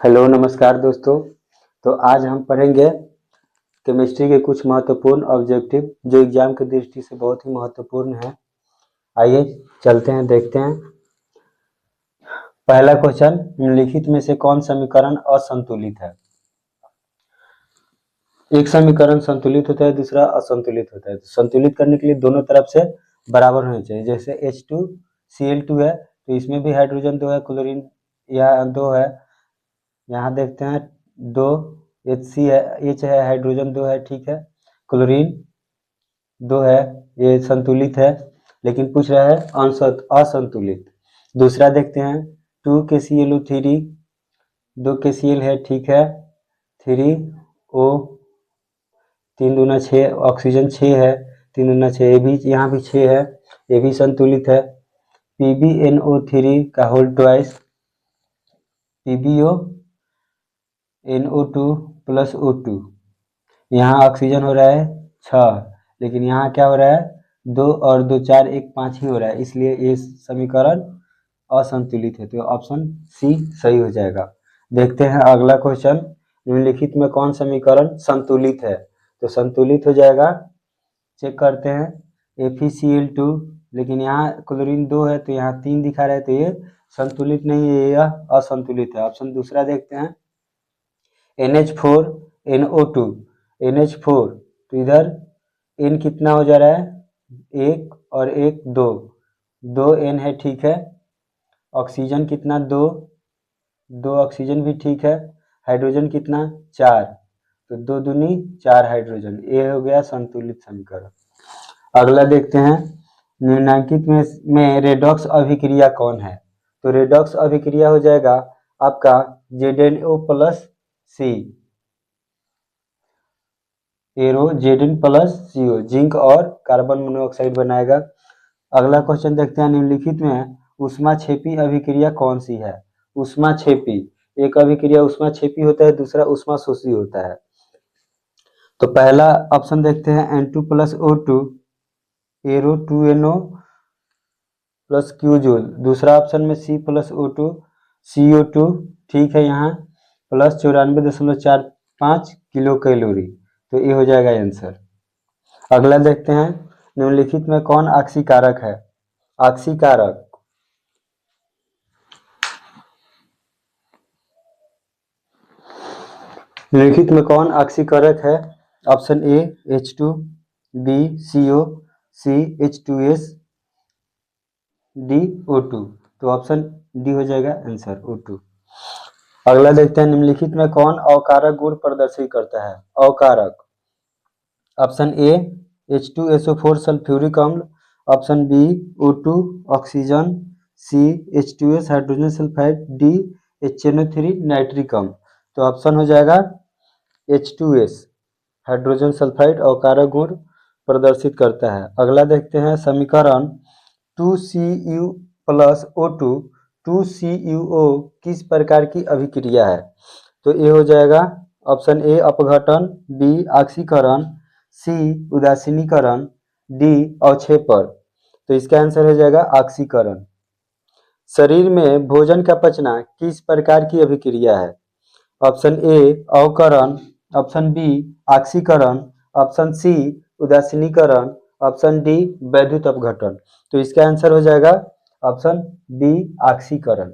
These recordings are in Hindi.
हेलो नमस्कार दोस्तों। तो आज हम पढ़ेंगे केमिस्ट्री के कुछ महत्वपूर्ण ऑब्जेक्टिव जो एग्जाम की दृष्टि से बहुत ही महत्वपूर्ण है। आइए चलते हैं, देखते हैं। पहला क्वेश्चन, निम्नलिखित में से कौन समीकरण असंतुलित है? एक समीकरण संतुलित होता है, दूसरा असंतुलित होता है। तो संतुलित करने के लिए दोनों तरफ से बराबर होने चाहिए। जैसे H2Cl2 है तो इसमें भी हाइड्रोजन 2 है, क्लोरीन यहाँ 2 है। यहाँ देखते हैं 2 Hc है, H है, हाइड्रोजन 2 है, ठीक है। क्लोरीन 2 है, ये संतुलित है, लेकिन पूछ रहा है असंतुलित। दूसरा देखते हैं 2KClO3, 2KCl है, ठीक है। 3O, 3 दूना 6, ऑक्सीजन 6 है, 3 दूना 6, ये भी यहाँ भी 6 है, ये भी संतुलित है। PbNO3 का whole twice, PbO plus O2, यहाँ ऑक्सीजन हो रहा है 6, लेकिन यहाँ क्या हो रहा है 2 और 2 4, 1 5 ही हो रहा है, इसलिए ये समीकरण असंतुलित है। तो ऑप्शन सी सही हो जाएगा। देखते हैं अगला क्वेश्चन, निम्नलिखित में कौन समीकरण संतुलित है? तो संतुलित हो जाएगा, चेक करते हैं। FeCl2, लेकिन यहाँ क्लोरीन 2 है तो यहाँ 3 दिखा रहा है, तो ये संतुलित नहीं है, यह असंतुलित है। ऑप्शन दूसरा देखते हैं, NH4NO2, NH4, तो इधर N कितना हो जा रहा है, 1 और 1 2, 2 N है, ठीक है। ऑक्सीजन कितना 2, 2 ऑक्सीजन भी ठीक है। हाइड्रोजन कितना 4, तो 2 दूनी 4 हाइड्रोजन, ये हो गया संतुलित समीकरण। अगला देखते हैं, निम्नलिखित में रेडॉक्स अभिक्रिया कौन है? तो रेडॉक्स अभिक्रिया हो जाएगा आपका ZnO plus C, arrow Zn plus CO, zinc और कार्बन मोनोऑक्साइड बनाएगा। अगला क्वेश्चन देखते हैं, निम्नलिखित में ऊष्माक्षेपी अभिक्रिया कौन सी है? ऊष्माक्षेपी, एक अभिक्रिया ऊष्माक्षेपी होता है, दूसरा ऊष्माशोषी होता है। तो पहला ऑप्शन देखते हैं N2 plus O2, arrow 2NO plus Q joule. दूसरा ऑप्शन में C प्लस O2, CO2, ठीक है, यहाँ प्लस 94.45 किलो कैलोरी, तो ये हो जाएगा आंसर। अगला देखते हैं, निम्नलिखित में कौन ऑक्सीकारक है? ऑक्सीकारक, निम्नलिखित में कौन ऑक्सीकारक है? ऑप्शन ए H2, B CO, C H2S, D O2, तो ऑप्शन डी हो जाएगा आंसर, O2। अगला देखते हैं, निम्नलिखित में कौन अवकारक गुण प्रदर्शित करता है? अवकारक, ऑप्शन ए H2SO4 सल्फ्यूरिक अम्ल, ऑप्शन बी O2 ऑक्सीजन, सी H2S hydrogen sulphide, D HNO3 nitric अम्ल, तो ऑप्शन हो जाएगा H2S हाइड्रोजन सल्फाइड अवकारक गुण प्रदर्शित करता है। अगला देखते हैं, समीकरण 2Cu प्लस O2 2CuO किस प्रकार की अभिक्रिया है? तो ये हो जाएगा ऑप्शन ए अपघटन, बी ऑक्सीकरण, सी उदासीनीकरण, डी अवक्षेपण, तो इसका आंसर हो जाएगा ऑक्सीकरण। शरीर में भोजन का पचना किस प्रकार की अभिक्रिया है? ऑप्शन ए अवकरण, ऑप्शन बी ऑक्सीकरण, ऑप्शन सी उदासीनीकरण, ऑप्शन डी वैद्युत अपघटन, तो इसका आंसर हो जाएगा ऑप्शन बी ऑक्सीकरण।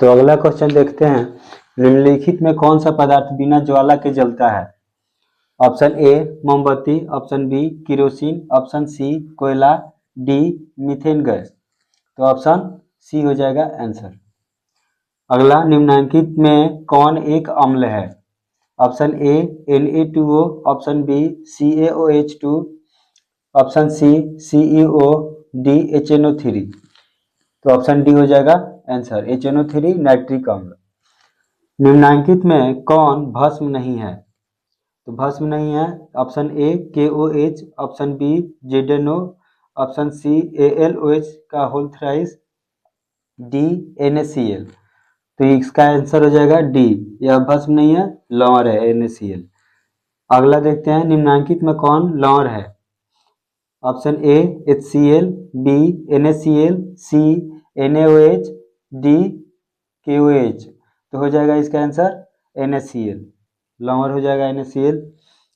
तो अगला क्वेश्चन देखते हैं, निम्नलिखित में कौन सा पदार्थ बिना ज्वाला के जलता है? ऑप्शन ए मोमबत्ती, option B kerosene, option C कोयला, डी मीथेन गैस, तो ऑप्शन सी हो जाएगा आंसर। अगला, निम्नलिखित में कौन एक अम्ल है? Option A Na2O, option B CaOH2, option C CEO, D HNO3, तो ऑप्शन डी हो जाएगा आंसर HNO3 नाइट्रिक अम्ल। निम्नलिखित में कौन भस्म नहीं है? तो भस्म नहीं है, option A KOH, option B ZNO, option C AlOH का होल थ्राइस, डी NaCl, तो इसका आंसर हो जाएगा डी, यह भस्म नहीं है, लौर है NaCl। अगला देखते हैं, निम्नलिखित में कौन लौर है? Option A HCl, B NaCl, C NaOH, D KOH, तो हो जाएगा इसका आंसर NaCl, लॉन्गर हो जाएगा NaCl।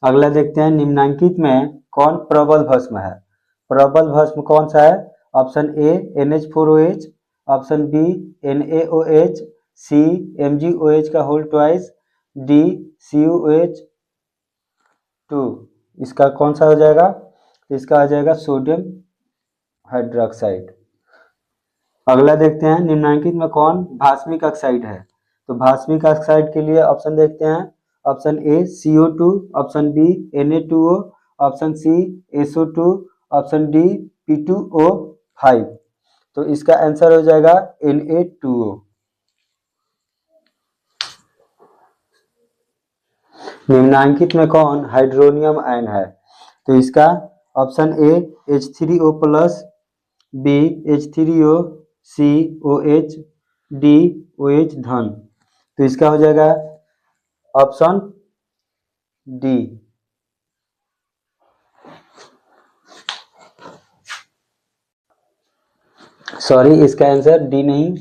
अगला देखते हैं, निम्नांकित में कौन प्रबल भस्म है? प्रबल भस्म कौन सा है? Option A NH4OH, option B NaOH, C MgOH का होल ट्वाइस, डी CuOH2। इसका कौन सा हो जाएगा? इसका आ जाएगा सोडियम हाइड्रोक्साइड। अगला देखते हैं, निम्नांकित में कौन भास्मिक ऑक्साइड है? तो भास्मिक ऑक्साइड के लिए ऑप्शन देखते हैं, option A CO2, option B Na2O, option C SO2, option D P2O5। तो इसका आंसर हो जाएगा Na2O। निम्नांकित में कौन हाइड्रोनियम आयन है? तो इसका option A H3O+, B H3O, C OH, D OH धन। तो इसका हो जाएगा ऑप्शन डी। सॉरी, इसका आंसर डी नहीं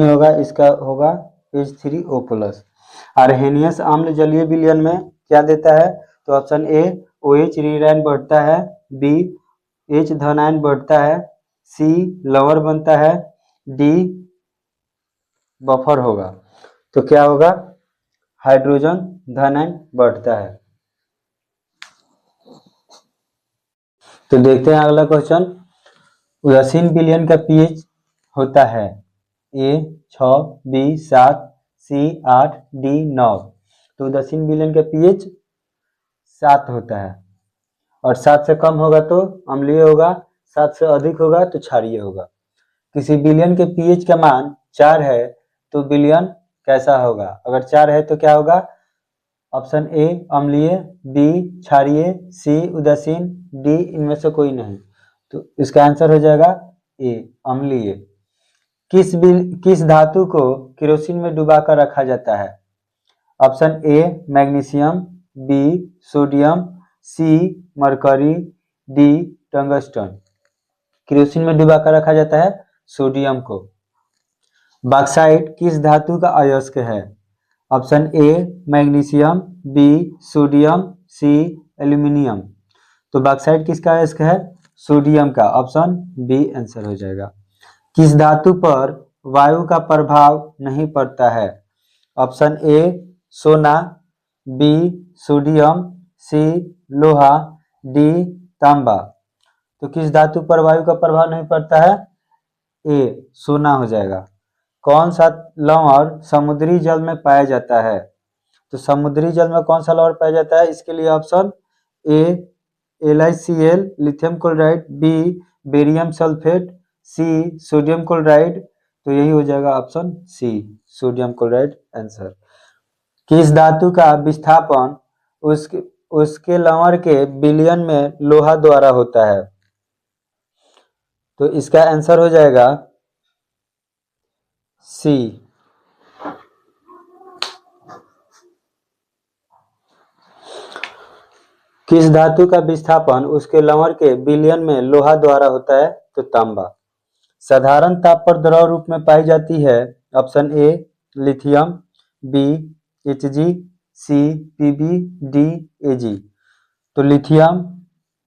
होगा, इसका होगा H3O+। अर्हेनियस अम्ल जलीय विलयन में क्या देता है? तो ऑप्शन ए OH ऋण बढ़ता है, बी H धनायन बढ़ता है, सी लवण बनता है, डी बफर होगा। तो क्या होगा? हाइड्रोजन धनायन बढ़ता है। तो देखते हैं अगला क्वेश्चन, उदासीन विलयन का पीएच होता है ए 6, बी 7, सी 8, डी 9। तो उदासीन विलयन का पीएच 7 होता है, और 7 से कम होगा तो अम्लीय होगा, 7 से अधिक होगा तो क्षारीय होगा। किसी विलयन के पीएच का मान 4 है तो विलयन कैसा होगा? अगर 4 है तो क्या होगा? ऑप्शन ए अम्लीय, बी क्षारीय, सी उदासीन, डी इनमें से कोई नहीं। तो इसका आंसर हो जाएगा ए अम्लीय। किस धातु को केरोसिन में डुबाकर रखा जाता है? Option A magnesium, B sodium, C mercury, D tungsten. Kerosene में डुबाकर रखा जाता है सोडियम को। बॉक्साइट किस धातु का अयस्क है? Option A magnesium, B sodium, C aluminium. तो बॉक्साइट किसका अयस्क है? सोडियम का, ऑप्शन बी आंसर हो जाएगा। किस धातु पर वायु का प्रभाव नहीं पड़ता है? ऑप्शन ए सोना, बी सोडियम, सी लोहा, डी तांबा। तो किस धातु पर वायु का प्रभाव नहीं पड़ता है? ए सोना हो जाएगा। कौन सा लवण समुद्री जल में पाया जाता है? तो समुद्री जल में कौन सा लवण पाया जाता है? इसके लिए option A LiCl lithium chloride, B barium sulphate, C sodium chloride. तो यही हो जाएगा option C sodium chloride answer. किस धातु का विस्थापन उसके लवण के विलयन में लोहा द्वारा होता है? तो इसका आंसर हो जाएगा सी। किस धातु का विस्थापन उसके लवण के विलयन में लोहा द्वारा होता है? तो तांबा। साधारण ताप पर द्रव रूप में पाई जाती है? Option A lithium, B Hg, C Pb, D Ag। तो लिथियम,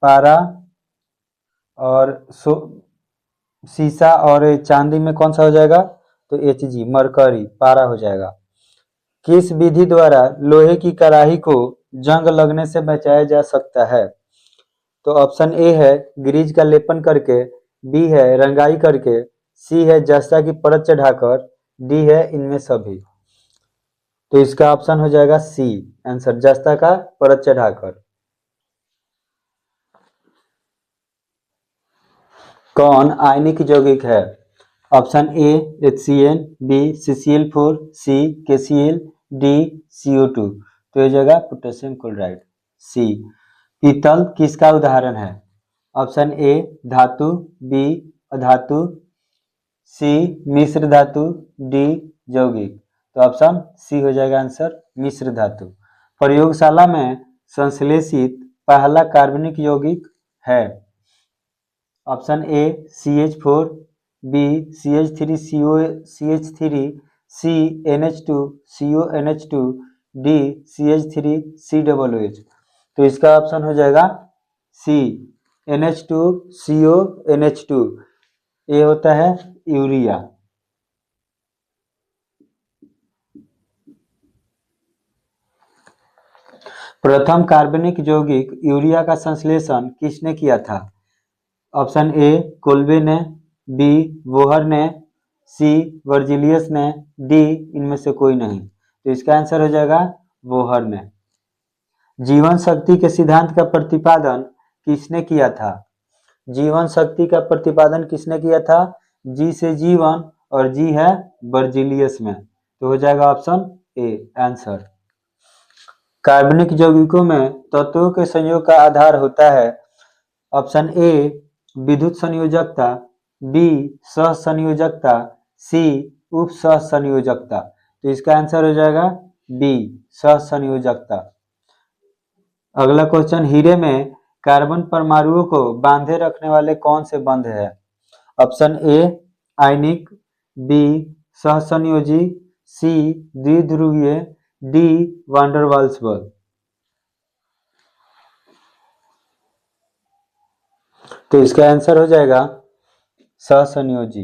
पारा और सीसा और चांदी में कौन सा हो जाएगा? तो Hg मरकरी पारा हो जाएगा। किस विधि द्वारा लोहे की कड़ाही को जंग लगने से बचाया जा सकता है? तो ऑप्शन ए है ग्रीज का लेपन करके, बी है रंगाई करके, सी है जस्ता की परत चढ़ाकर, डी है इनमें सभी। तो इसका ऑप्शन हो जाएगा सी आंसर, जस्ता का परत चढ़ाकर। कौन आयनिक यौगिक है? Option A HCl, B CCl4, C KCl, D CO2। तो ये जगह पोटेशियम क्लोराइड सी। पीतल किसका उदाहरण है? ऑप्शन ए धातु, बी अधातु, सी मिश्र धातु, डी यौगिक। तो ऑप्शन सी हो जाएगा आंसर मिश्र धातु। प्रयोगशाला में संश्लेषित पहला कार्बनिक यौगिक है? Option A CH4, B CH3CH3, C NH2 CONH2, D CH3COOH। तो इसका ऑप्शन हो जाएगा सी NH2CONH2। ये होता है यूरिया। प्रथम कार्बनिक यौगिक यूरिया का संश्लेषण किसने किया था? ऑप्शन ए कोल्बे ने, बी वोहर ने, सी वर्जिलियस ने, डी इनमें से कोई नहीं। तो इसका आंसर हो जाएगा वोहर ने। जीवन शक्ति के सिद्धांत का प्रतिपादन किसने किया था? जीवन शक्ति का प्रतिपादन किसने किया था? जी से जीवन और जी है वर्जिलियस में। तो हो जाएगा ऑप्शन ए आंसर। कार्बनिक यौगिकों में तत्वों के संयोग का आधार होता है। ऑप्शन ए विद्युत संयोजकता, बी सहसंयोजकता, सी उप सहसंयोजकता। तो इसका आंसर हो जाएगा बी सहसंयोजकता। अगला क्वेश्चन, हीरे में कार्बन परमाणुओं को बांधे रखने वाले कौन से बंध है? ऑप्शन ए आयनिक, बी सहसंयोजी, सी द्विध्रुवीय, डी वांडर वाल्स बल। तो इसका आंसर हो जाएगा सहसंयोजी।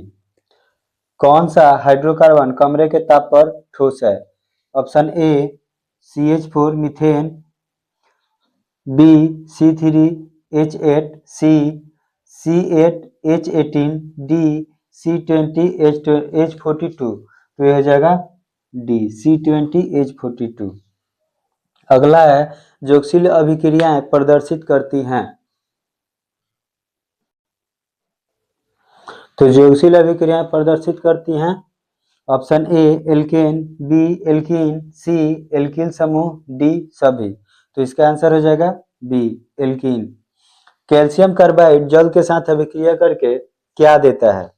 कौन सा हाइड्रोकार्बन कमरे के ताप पर ठोस है? Option A CH4 methane, B C3H8, C C8H18, D C20H42। तो यह हो जाएगा डी C20H42। अगला है जोक्सिल अभिक्रियाएं प्रदर्शित करती हैं। तो जोक्सिल अभिक्रियाएं प्रदर्शित करती हैं। Option A alkane, B alkene, C alkyl समूह, डी सभी। तो इसका आंसर हो जाएगा बी एल्कीन। कैल्शियम कार्बाइड जल के साथ अभिक्रिया करके क्या देता है?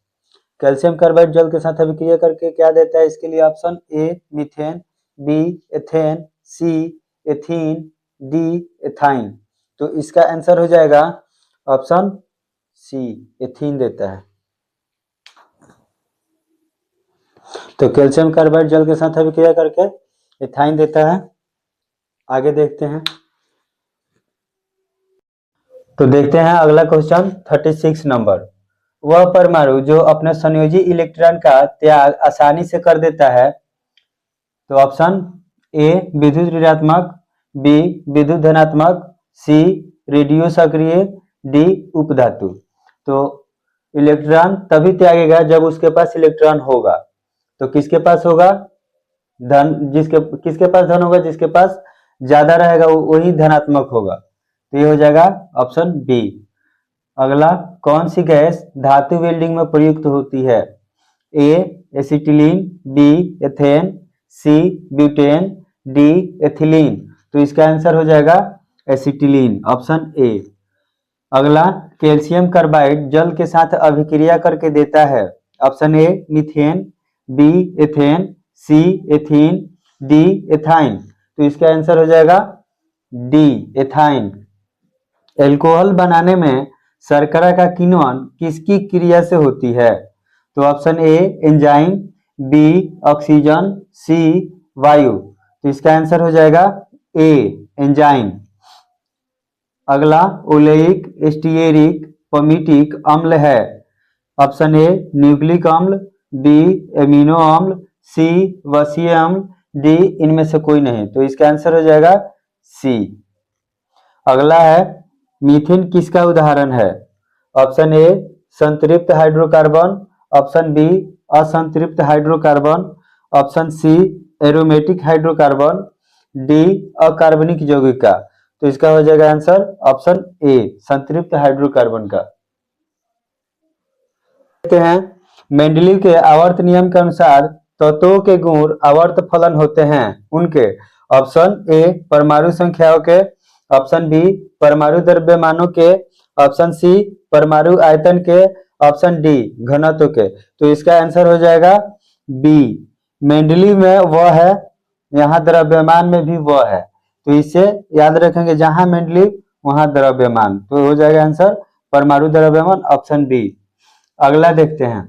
कैल्शियम कार्बाइड जल के साथ अभिक्रिया करके क्या देता है? इसके लिए option A methane, B ethane, C ethene, D ethyne. तो इसका आंसर हो जाएगा ऑप्शन सी एथीन देता है। तो कैल्शियम कार्बाइड जल के साथ अभिक्रिया करके एथाइन देता है। आगे देखते हैं। तो देखते हैं अगला क्वेश्चन 36 नंबर। वह परमाणु जो अपने संयोजी इलेक्ट्रॉन का त्याग आसानी से कर देता है। तो ऑप्शन ए विद्युत ऋणात्मक, बी विद्युत धनात्मक, सी रेडियो सक्रिय, डी उपधातु। तो इलेक्ट्रॉन तभी त्यागेगा जब उसके पास इलेक्ट्रॉन होगा। तो किसके पास होगा? धन। किसके पास धन होगा? जिसके पास ज्यादा रहेगा वही धनात्मक होगा। तो ये हो जाएगा ऑप्शन बी। अगला, कौन सी गैस धातु वेल्डिंग में प्रयुक्त होती है? A acetylene, B ethane, C butane, D ethylene. तो इसका आंसर हो जाएगा एसिटिलीन, ऑप्शन ए। अगला, कैल्शियम कार्बाइड जल के साथ अभिक्रिया करके देता है। Option A methane, B ethane, C ethene, D ethyne. तो इसका आंसर हो जाएगा डी एथाइन। एल्कोहल बनाने में शर्करा का किण्वन किसकी क्रिया से होती है? तो option A enzyme, B oxygen, C वायु। तो इसका आंसर हो जाएगा ए एंजाइम। अगला, ओलेइक स्टीयरिक पमीटिक अम्ल है। ऑप्शन ए न्यूक्लिक अम्ल, बी एमिनो अम्ल, सी वसीय अम्ल, डी इनमें से कोई नहीं। तो इसका आंसर हो जाएगा सी। अगला है, मीथेन किसका उदाहरण है? ऑप्शन ए संतृप्त हाइड्रोकार्बन, ऑप्शन बी असंतृप्त hydrocarbon, option C aromatic hydrocarbon, D अकार्बनिक यौगिका। तो इसका हो जाएगा आंसर ऑप्शन ए संतृप्त हाइड्रोकार्बन का। देखते हैं, मेंडलीव के आवर्त नियम के अनुसार तत्वों के गुण आवर्त फलन होते हैं उनके। ऑप्शन ए परमाणु संख्याओं के, ऑप्शन बी परमाणु द्रव्यमानों के, ऑप्शन सी परमाणु आयतन के, ऑप्शन डी घनत्व के। तो इसका आंसर हो जाएगा बी। मेंडलीव में वह है, यहाँ द्रव्यमान में भी वह है। तो इसे याद रखेंगे, जहां मेंडलीव वहां द्रव्यमान। तो हो जाएगा आंसर परमाणु द्रव्यमान ऑप्शन बी। अगला देखते हैं,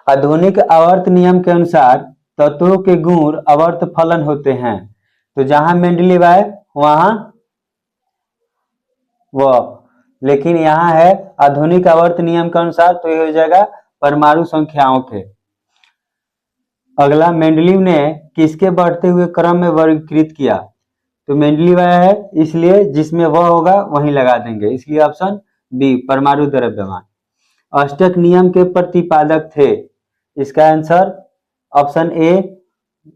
आधुनिक आवर्त नियम के अनुसार तत्वों के गुण आवर्त फलन होते हैं। तो जहां मेंडलीव आए वहां वो, लेकिन यहाँ है आधुनिक आवर्त नियम के अनुसार, तो ये हो जाएगा परमाणु संख्याओं के। अगला, मेंडलीव ने किसके बढ़ते हुए क्रम में वर्गीकृत किया? तो मेंडलीव आया है इसलिए जिसमें वह होगा वहीं लगा देंगे, इसलिए ऑप्शन बी परमाणु द्रव्यमान। अष्टक नियम के प्रतिपादक थे? इसका answer option A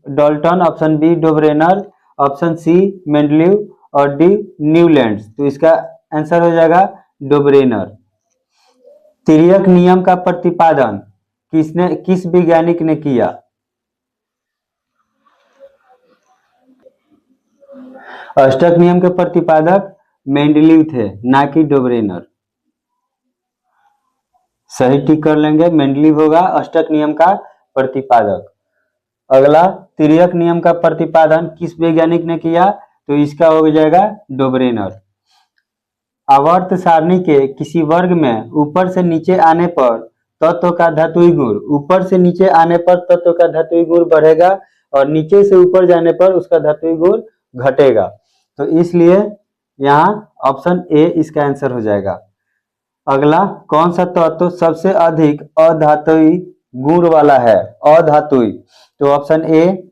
Dalton, option B Dobereiner, option C Mendeleev और डी न्यूलैंड्स। तो इसका आंसर हो जाएगा डोब्रेनर। तिर्यक नियम का प्रतिपादन किस वैज्ञानिक ने किया? अष्टक नियम के प्रतिपादक मेंडलीव थे, ना कि डोब्रेनर। सही टिक कर लेंगे, मेंडलीव होगा अष्टक नियम का प्रतिपादक। अगला, तिर्यक नियम का प्रतिपादन किस वैज्ञानिक ने किया? तो इसका हो जाएगा डोब्रेनर। आवर्त सारणी के किसी वर्ग में ऊपर से नीचे आने पर तत्व का धातुई गुण, ऊपर से नीचे आने पर तत्व का धातुई गुण बढ़ेगा और नीचे से ऊपर जाने पर उसका धातुई गुण घटेगा। तो इसलिए यहाँ ऑप्शन ए इसका आंसर हो जाएगा। अगला, कौन सा तत्व सबसे अधिक अधातुई गुण वाला है? अधातुई, तो option A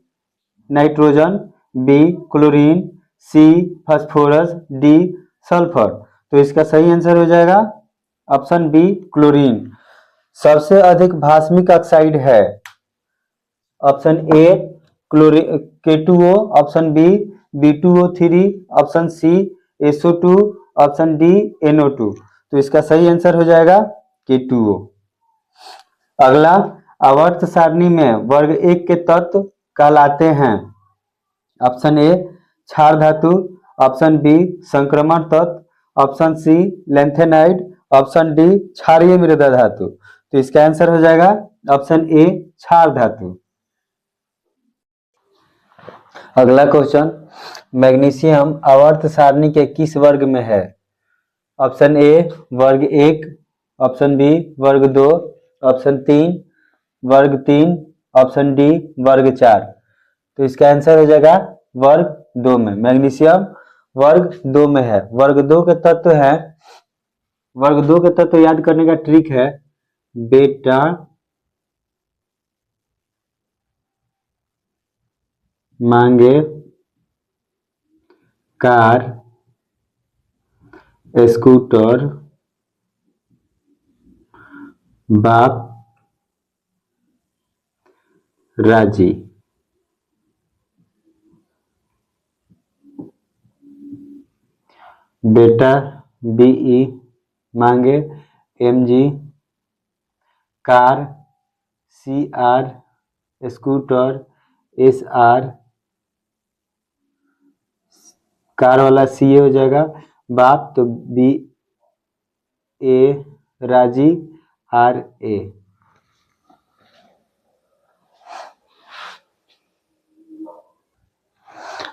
nitrogen, B chlorine, C phosphorus, D sulphur. तो इसका सही आंसर हो जाएगा ऑप्शन बी क्लोरीन। सबसे अधिक भास्मिक ऑक्साइड है? Option A chlorine K2O, option B B2O3, option C SO2, option D NO2। तो इसका सही आंसर हो जाएगा K2O। अगला, आवर्त सारणी में वर्ग एक के तत्व कहलाते हैं? ऑप्शन ए क्षार धातु, ऑप्शन बी संक्रमण तत्व, option C lanthanide, option D क्षारीय मृदा धातु। तो इसका आंसर हो जाएगा ऑप्शन ए क्षार धातु। अगला क्वेश्चन, मैग्नीशियम आवर्त सारणी के किस वर्ग में है? ऑप्शन ए वर्ग एक, ऑप्शन बी वर्ग दो, ऑप्शन तीन वर्ग तीन, ऑप्शन डी वर्ग चार। तो इसका आंसर हो जाएगा वर्ग दो में। मैग्नीशियम वर्ग दो में है। वर्ग दो के तत्व है, वर्ग दो के तत्व याद करने का ट्रिक है बेटा मांगे कार स्कूटर बाप राजी। बेटा BE मांगे MG, car CR, scooter SR, car वाला CA हो जाएगा, बाप तो BA, राजी RA।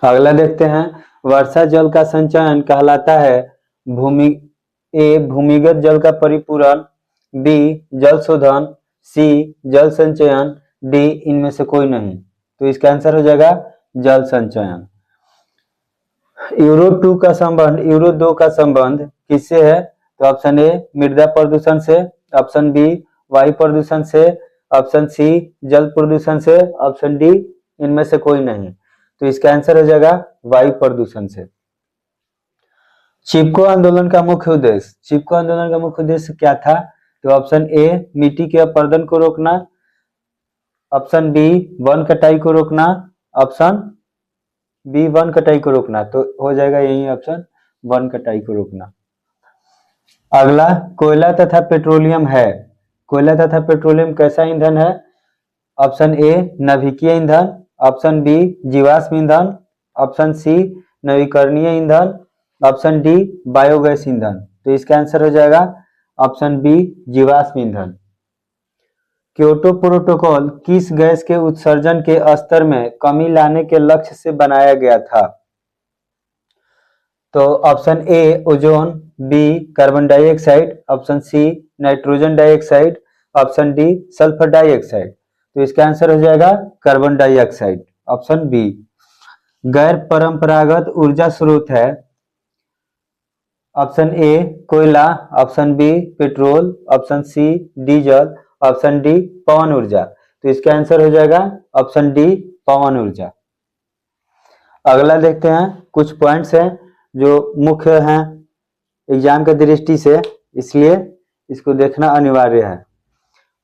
अगला देखते हैं, वर्षा जल का संचयन कहलाता है भूमिगत जल का परिपूरण, B जल शोधन, C जल संचयन, D इनमें से कोई नहीं। तो इसका आंसर हो जाएगा जल संचयन। यूरो 2 का संबंध यूरो 2 का संबंध किससे है? तो ऑप्शन ए मृदा प्रदूषण से, ऑप्शन बी वायु प्रदूषण से, ऑप्शन सी जल प्रदूषण से, ऑप्शन डी इनमें से कोई नहीं। तो इसका आंसर हो जाएगा वायु प्रदूषण से। चिपको आंदोलन का मुख्य उद्देश्य, चिपको आंदोलन का मुख्य उद्देश्य क्या था? तो ऑप्शन ए मिट्टी के अपरदन को रोकना, ऑप्शन बी वन कटाई को रोकना, ऑप्शन बी वन कटाई को रोकना। तो हो जाएगा यही ऑप्शन वन कटाई को रोकना। अगला, कोयला तथा पेट्रोलियम है। कोयला तथा पेट्रोलियम कैसा ईंधन है? ऑप्शन ए नाभिकीय ईंधन, ऑप्शन बी जीवाश्म ईंधन, ऑप्शन सी नवीकरणीय ईंधन, ऑप्शन डी बायोगैस ईंधन। तो इसका आंसर हो जाएगा ऑप्शन बी जीवाश्म ईंधन। क्योटो प्रोटोकॉल किस गैस के उत्सर्जन के स्तर में कमी लाने के लक्ष्य से बनाया गया था? तो option A ozone, B carbon dioxide, option C nitrogen dioxide, option D sulphur dioxide. तो इसका आंसर हो जाएगा कार्बन डाइऑक्साइड, ऑप्शन बी। गैर परंपरागत ऊर्जा स्रोत है, ऑप्शन ए कोयला, option B petrol, option C diesel, option D पवन ऊर्जा। तो इसका आंसर हो जाएगा ऑप्शन डी पवन ऊर्जा। अगला देखते हैं, कुछ पॉइंट्स हैं जो मुख्य हैं एग्जाम के दृष्टि से, इसलिए इसको देखना अनिवार्य है।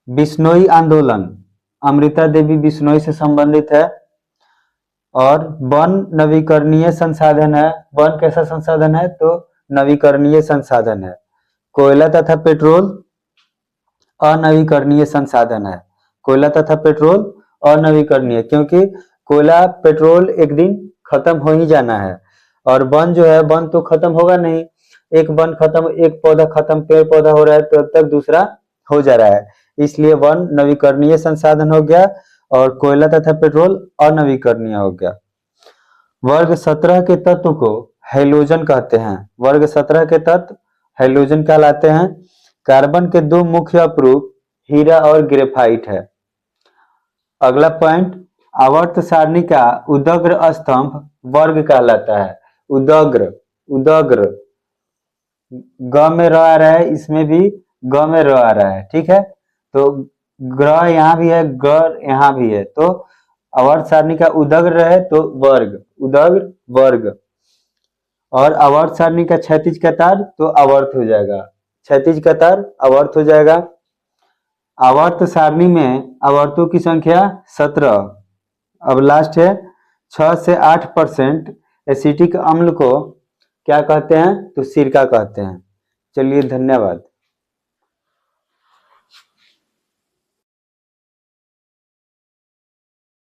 बिश्नोई आंदोलन, अमृता देवी बिश्नोई से संबंधित है। और वन नवीकरणीय संसाधन है, वन कैसा संसाधन है, तो नवीकरणीय संसाधन है। कोयला तथा पेट्रोल अनवीकरणीय संसाधन है, कोयला तथा पेट्रोल अनवीकरणीय, क्योंकि कोयला पेट्रोल एक दिन खत्म हो ही जाना है, और वन जो है, वन तो खत्म होगा नहीं। एक वन खत्म, एक पौधा खत्म, पेड़ पौधा हो रहा है तो तब तक दूसरा हो जा रहा है, इसलिए वन नवीकरणीय संसाधन हो गया और कोयला तथा पेट्रोल अनवीकरणीय हो गया। वर्ग 17 के तत्व को हैलोजन कहते हैं, वर्ग 17 के तत्व हैलोजन कहलाते हैं। कार्बन के दो मुख्य अपरूप हीरा और ग्रेफाइट है। अगला पॉइंट, आवर्त सारणी का उदग्र स्तंभ वर्ग कहलाता है। उदग्र, उदग्र ग में र आ रहा है, इसमें भी ग में र आ रहा है, ठीक है। तो ग्रह यहाँ भी है, ग यहाँ भी है, तो आवर्त सारणी का उदग्र है तो वर्ग, उदग्र वर्ग। और आवर्त सारणी का क्षैतिज कतार तो आवर्त हो जाएगा, क्षैतिज कतार आवर्त हो जाएगा। आवर्त सारणी में आवर्तों की संख्या 17। अब लास्ट है, 6 से 8% एसिटिक अम्ल को क्या कहते हैं, तो सिरका कहते हैं। चलिए धन्यवाद।